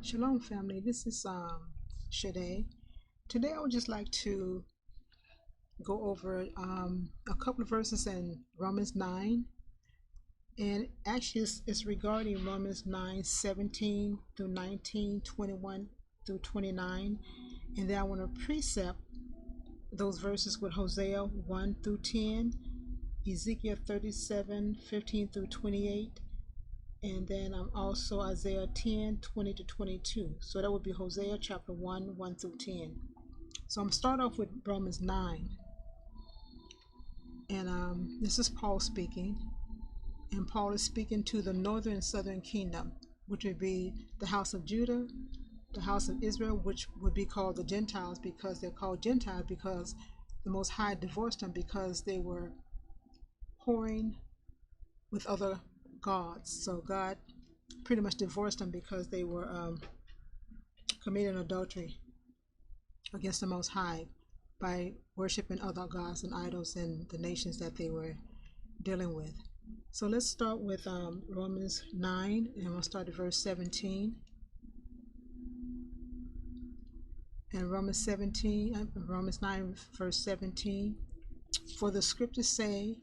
Shalom, family. This is Shade. Today, I would just like to go over a couple of verses in Romans 9, and actually, it's regarding Romans 9:17 through 19, 21 through 29, and then I want to precept those verses with Hosea 1 through 10, Ezekiel 37:15 through 28, and then also Isaiah 10:20 to 22. So that would be Hosea chapter 1, 1 through 10. So I'm going to start off with Romans 9. And this is Paul speaking. And Paul is speaking to the northern and southern kingdom, which would be the house of Judah, the house of Israel, which would be called the Gentiles, because they're called Gentiles because the Most High divorced them because they were whoring with other gods. So God pretty much divorced them because they were committing adultery against the Most High by worshiping other gods and idols in the nations that they were dealing with. So let's start with Romans 9, and we'll start at verse 17. And Romans 9, verse 17. For the scriptures say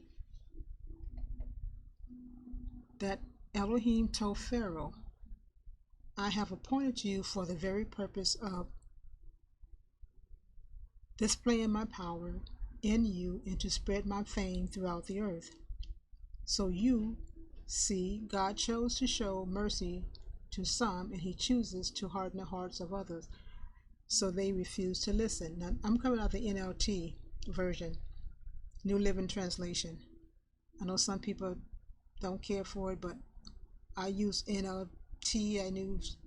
that Elohim told Pharaoh, I have appointed you for the very purpose of displaying my power in you and to spread my fame throughout the earth. So you see, God chose to show mercy to some, and he chooses to harden the hearts of others, so they refuse to listen. Now, I'm coming out of the NLT version, New Living Translation. I know some people don't care for it, but I use NLT, I use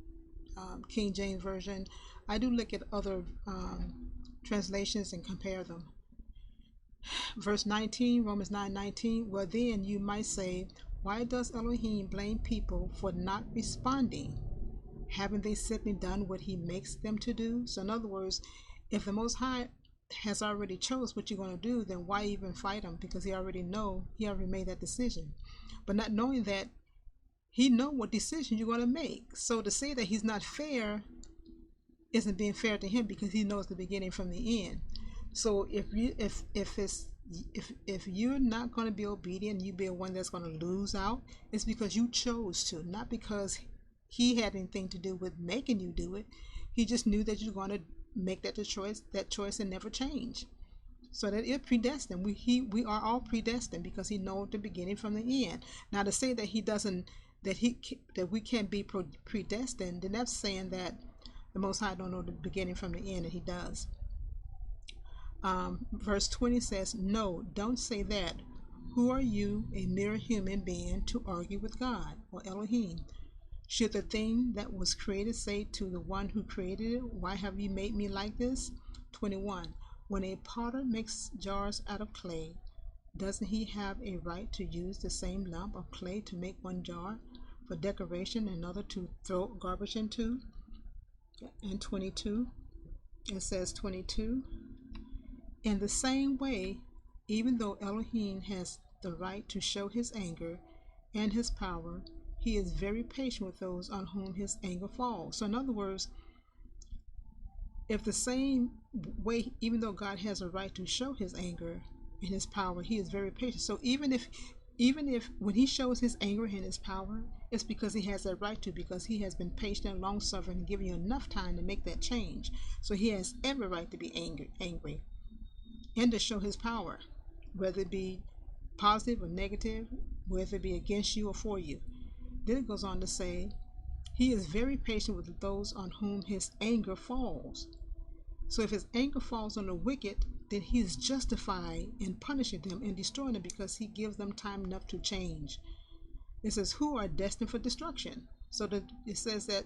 King James Version. I do look at other translations and compare them. Verse 19, Romans 9:19. Well, then you might say, why does Elohim blame people for not responding? Haven't they simply done what he makes them to do? So in other words, if the Most High has already chose what you're going to do, then why even fight him? Because he already made that decision. But not knowing that, he know what decision you're going to make. So to say that he's not fair isn't being fair to him, because he knows the beginning from the end. So if you're not going to be obedient, you be the one that's going to lose out, it's because you chose to, not because he had anything to do with making you do it. He just knew that you're going to make that choice and never change. So that it's predestined. We are all predestined because he knows the beginning from the end. Now to say that that we can't be predestined, then that's saying that the Most High don't know the beginning from the end, and he does. Verse 20 says, no, don't say that. Who are you, a mere human being, to argue with God or Elohim? Should the thing that was created say to the one who created it, why have you made me like this? 21. When a potter makes jars out of clay, doesn't he have a right to use the same lump of clay to make one jar for decoration and another to throw garbage into? And 22, it says 22. In the same way, even though Elohim has the right to show his anger and his power, he is very patient with those on whom his anger falls. So in other words, if the same way, even though God has a right to show his anger and his power, he is very patient. So even if when he shows his anger and his power, it's because he has that right to, because he has been patient and long suffering and giving you enough time to make that change. So he has every right to be angry and to show his power, whether it be positive or negative, whether it be against you or for you. Then it goes on to say, he is very patient with those on whom his anger falls. So if his anger falls on the wicked, then he is justified in punishing them and destroying them, because he gives them time enough to change. It says, who are destined for destruction. So it says that,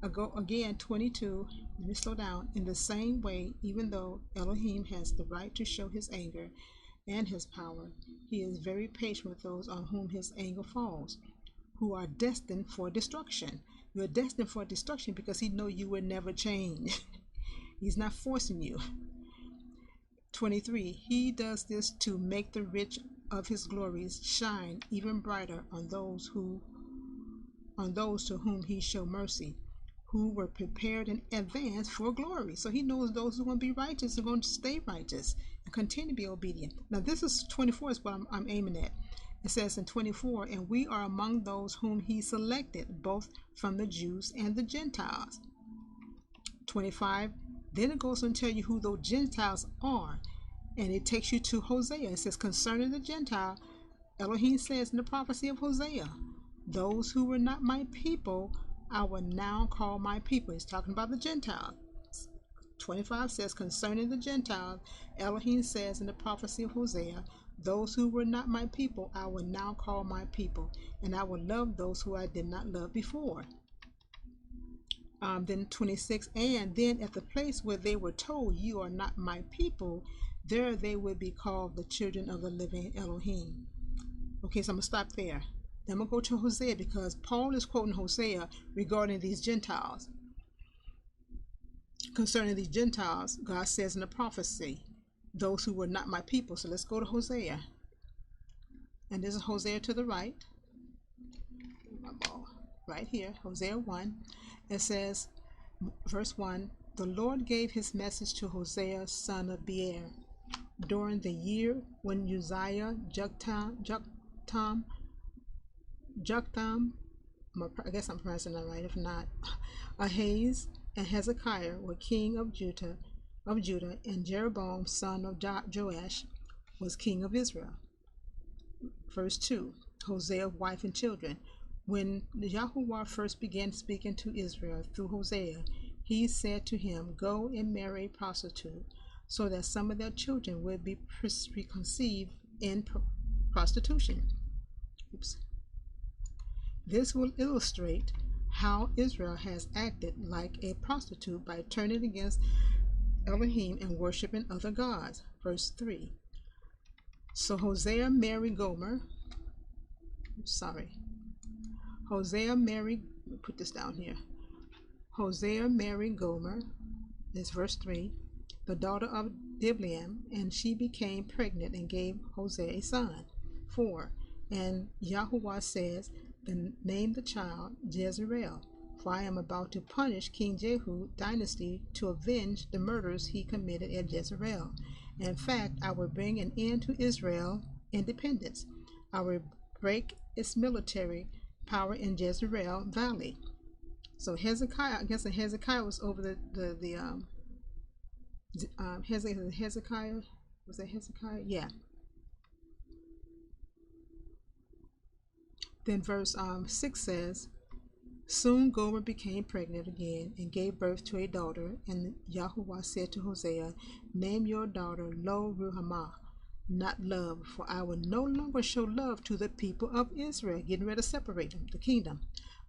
again, 22, let me slow down. In the same way, even though Elohim has the right to show his anger and his power, he is very patient with those on whom his anger falls, who are destined for destruction. You're destined for destruction because he knows you will never change. He's not forcing you. 23. He does this to make the rich of his glories shine even brighter on those to whom he show mercy, who were prepared in advance for glory. So he knows those who are going to be righteous are going to stay righteous and continue to be obedient. Now this is 24 is what I'm aiming at. It says in 24, and we are among those whom he selected, both from the Jews and the Gentiles. 25, then it goes on to tell you who those Gentiles are. And it takes you to Hosea. It says, concerning the Gentile, Elohim says in the prophecy of Hosea, those who were not my people, I will now call my people. He's talking about the Gentiles. 25 says, concerning the Gentiles, Elohim says in the prophecy of Hosea, those who were not my people, I will now call my people, and I will love those who I did not love before. Then 26, and then at the place where they were told, you are not my people, there they would be called the children of the living Elohim. Okay, so I'm going to stop there. Then I'm going to go to Hosea, because Paul is quoting Hosea regarding these Gentiles. Concerning these Gentiles, God says in the prophecy, those who were not my people. So let's go to Hosea. And this is Hosea to the right. My ball. Right here, Hosea 1. It says, verse 1, the Lord gave his message to Hosea, son of Beer, during the year when Uzziah, Joktham, I guess I'm pronouncing that right, if not, Ahaz and Hezekiah were king of Judah, and Jeroboam, son of Joash, was king of Israel. Verse 2, Hosea, wife and children. When Yahuwah first began speaking to Israel through Hosea, he said to him, go and marry a prostitute, so that some of their children will be conceived in prostitution. Oops. This will illustrate how Israel has acted like a prostitute by turning against Elohim and worshiping other gods. Verse 3. So Hosea married Gomer. Hosea married, let me put this down here. Hosea married Gomer, this verse 3, the daughter of Diblaim, and she became pregnant and gave Hosea a son. 4. And Yahuwah says, name the child Jezreel, for I am about to punish King Jehu's dynasty to avenge the murders he committed at Jezreel. In fact, I will bring an end to Israel's independence. I will break its military power in Jezreel Valley. So Hezekiah, I guess Hezekiah was over Hezekiah, was that Hezekiah? Yeah. Then verse 6 says, soon Gomer became pregnant again and gave birth to a daughter, and Yahuwah said to Hosea, name your daughter Lo Ruhamah, not love, for I will no longer show love to the people of Israel, getting ready to separate them, the kingdom.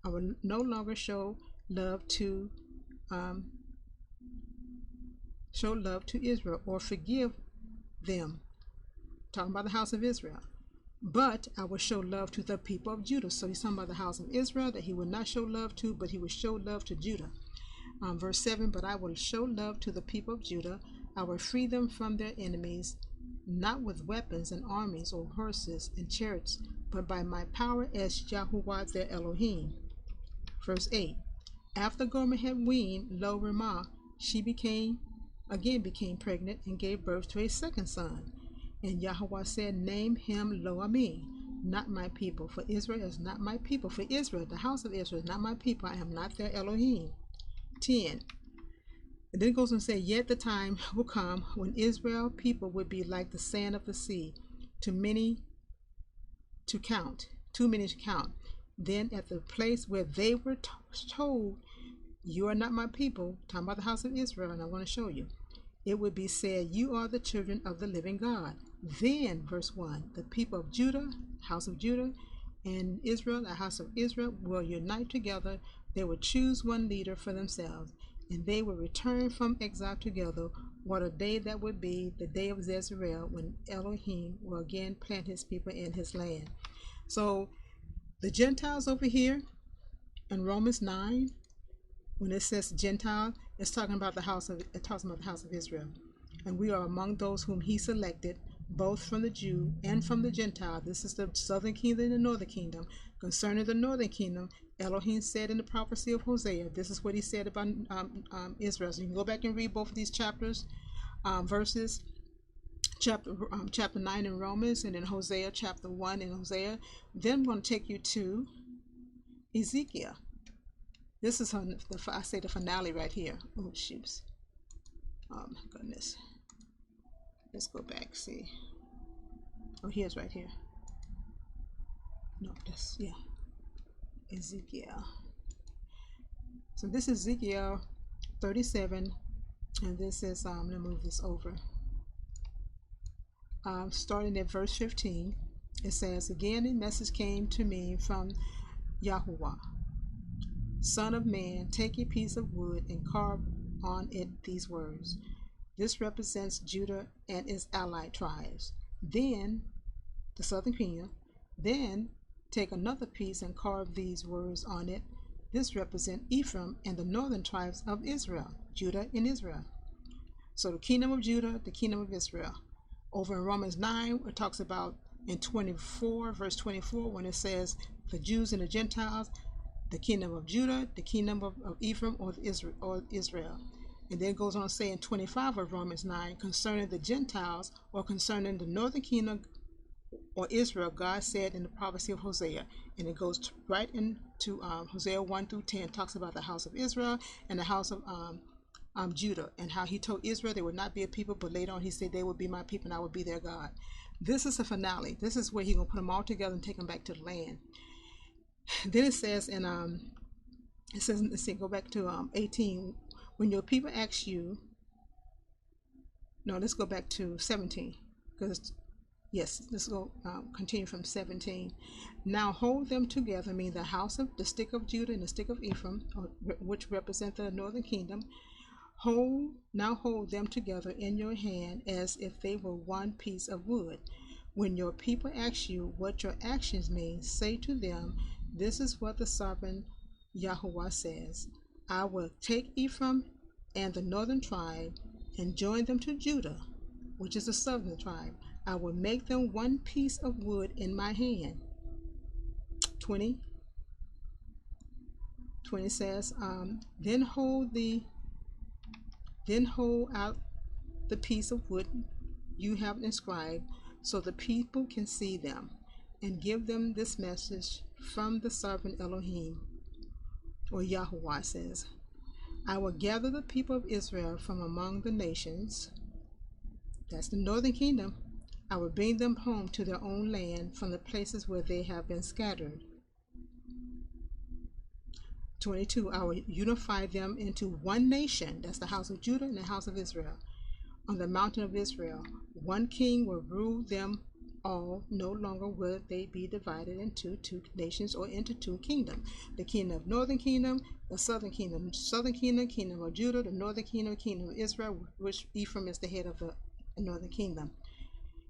I will no longer show love to Israel or forgive them, talking about the house of Israel, but I will show love to the people of Judah. So he's talking about the house of Israel that he will not show love to, but he will show love to Judah. Verse 7, but I will show love to the people of Judah. I will free them from their enemies, not with weapons and armies or horses and chariots, but by my power as Yahuwah their Elohim. Verse 8, after Gomer had weaned Lo Ruhamah, she became pregnant and gave birth to a second son. And Yahuwah said, name him Lo Ami, not my people, for Israel is not my people. For Israel, the house of Israel, is not my people. I am not their Elohim. 10. And then it goes on to say, yet the time will come when Israel people would be like the sand of the sea, too many to count. Then at the place where they were told, you are not my people, talking about the house of Israel, and I want to show you, it would be said, you are the children of the living God. Then, verse 1, the people of Judah, house of Judah, and Israel, the house of Israel, will unite together. They will choose one leader for themselves, and they will return from exile together. What a day that would be, the day of Jezreel, when Elohim will again plant his people in his land. So the Gentiles over here in Romans 9, when it says Gentile, it's talking about the house of Israel. And we are among those whom he selected, both from the Jew and from the Gentile. This is the southern kingdom and the northern kingdom. Concerning the northern kingdom, Elohim said in the prophecy of Hosea, this is what he said about Israel. So you can go back and read both of these chapters, verses, chapter 9 in Romans, and then Hosea chapter 1 in Hosea. Then I'm going to take you to Ezekiel. This is I say the finale right here. Oh, shoots. Oh, my goodness. Let's go back, see. Oh, here's right here. No, that's, yeah. Ezekiel. So this is Ezekiel 37, and this is, let me move this over. Starting at verse 15, it says, "Again a message came to me from Yahuwah. Son of man, take a piece of wood and carve on it these words. This represents Judah and its allied tribes. Then, the southern kingdom, then take another piece and carve these words on it. This represents Ephraim and the northern tribes of Israel, Judah and Israel." So the kingdom of Judah, the kingdom of Israel. Over in Romans 9, it talks about in 24, verse 24, when it says the Jews and the Gentiles, the kingdom of Judah, the kingdom of Ephraim, or Israel. And then it goes on to say in 25 of Romans 9, concerning the Gentiles, or concerning the northern kingdom or Israel, God said in the prophecy of Hosea. And it goes right into Hosea 1 through 10, talks about the house of Israel and the house of Judah, and how he told Israel they would not be a people, but later on he said they would be my people and I would be their God. This is the finale. This is where he's going to put them all together and take them back to the land. Then it says in let's see, go back to 18. When your people ask you, no, let's go back to 17, because yes, let's go continue from 17. "Now hold them together," mean the house of the stick of Judah and the stick of Ephraim, which represent the northern kingdom. Now hold them together in your hand as if they were one piece of wood. When your people ask you what your actions mean, say to them, this is what the sovereign Yahuwah says. I will take Ephraim and the northern tribe and join them to Judah, which is the southern tribe. I will make them one piece of wood in my hand. 20 says, then hold out the piece of wood you have inscribed, so the people can see them, and give them this message from the sovereign Elohim, or Yahuwah says, I will gather the people of Israel from among the nations, that's the northern kingdom. I will bring them home to their own land from the places where they have been scattered. 22, I will unify them into one nation, that's the house of Judah and the house of Israel. On the mountain of Israel, one king will rule them all. No longer will they be divided into two nations or into two kingdoms. The kingdom of northern kingdom, the southern kingdom, kingdom of Judah, the northern kingdom, kingdom of Israel, which Ephraim is the head of the northern kingdom,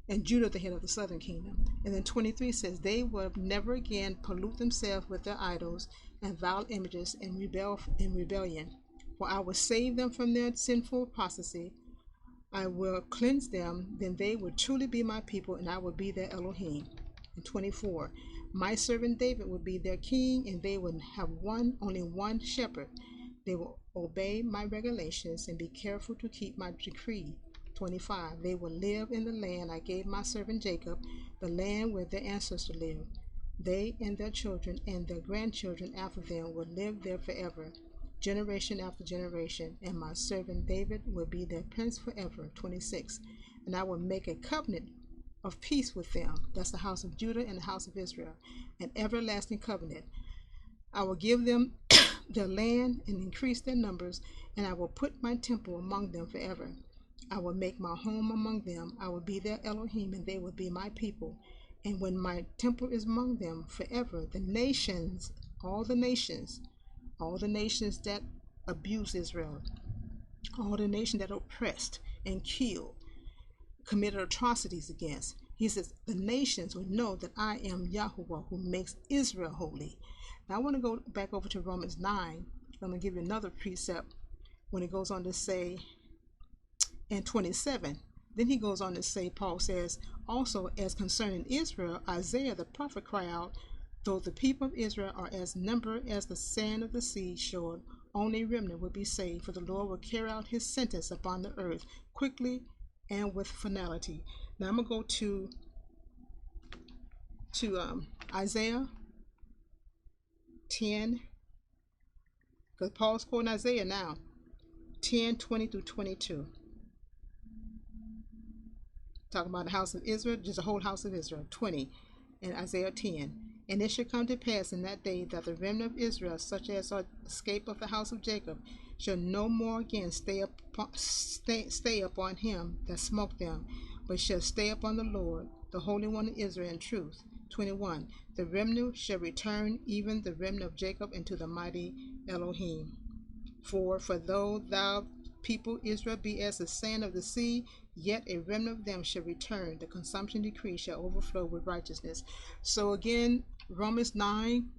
and Judah the head of the southern kingdom. And then 23 says, they will never again pollute themselves with their idols and vile images and rebel in rebellion. For I will save them from their sinful apostasy. I will cleanse them, then they will truly be my people, and I will be their Elohim. And 24, my servant David will be their king, and they will have only one shepherd. They will obey my regulations and be careful to keep my decree. 25, they will live in the land I gave my servant Jacob, the land where their ancestors lived. They and their children and their grandchildren after them will live there forever, generation after generation, and my servant David will be their prince forever. 26, and I will make a covenant of peace with them, that's the house of Judah and the house of Israel, an everlasting covenant. I will give them their land and increase their numbers, and I will put my temple among them forever. I will make my home among them. I will be their Elohim, and they will be my people. And when my temple is among them forever, the nations, all the nations that abuse Israel, all the nations that oppressed and killed, committed atrocities against, he says, the nations will know that I am Yahuwah who makes Israel holy. Now I want to go back over to Romans 9. I'm going to give you another precept when it goes on to say, and 27, then he goes on to say, Paul says, also as concerning Israel, Isaiah the prophet cried out, Though the people of Israel are as numbered as the sand of the seashore, only a remnant will be saved, for the Lord will carry out his sentence upon the earth quickly and with finality. Now I'm going to go to Isaiah 10, because Paul's quoting Isaiah now, 10:20 through 22. Talking about the house of Israel, just the whole house of Israel. 20 in Isaiah 10. And it shall come to pass in that day that the remnant of Israel, such as are escaped of the house of Jacob, shall no more again stay upon him that smote them, but shall stay upon the Lord, the Holy One of Israel, in truth. 21. The remnant shall return, even the remnant of Jacob, into the mighty Elohim. For though thou people Israel be as the sand of the sea, yet a remnant of them shall return. The consumption decree shall overflow with righteousness. So again, Romans 9,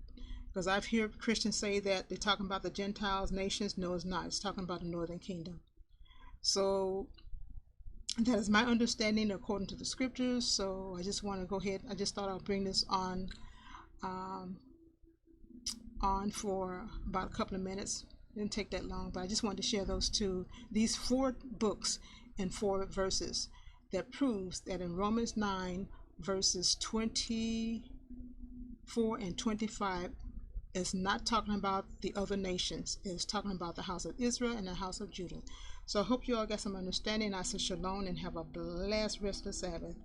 because I've heard Christians say that they're talking about the Gentiles, nations. No, it's not. It's talking about the northern kingdom. So that is my understanding according to the scriptures. So I just want to go ahead. I just thought I'll bring this on for about a couple of minutes. It didn't take that long, but I just wanted to share these 4 books and 4 verses that proves that in Romans 9 verses 24 and 25, it's not talking about the other nations. It's talking about the house of Israel and the house of Judah. So I hope you all got some understanding. I say shalom and have a blessed rest of the Sabbath.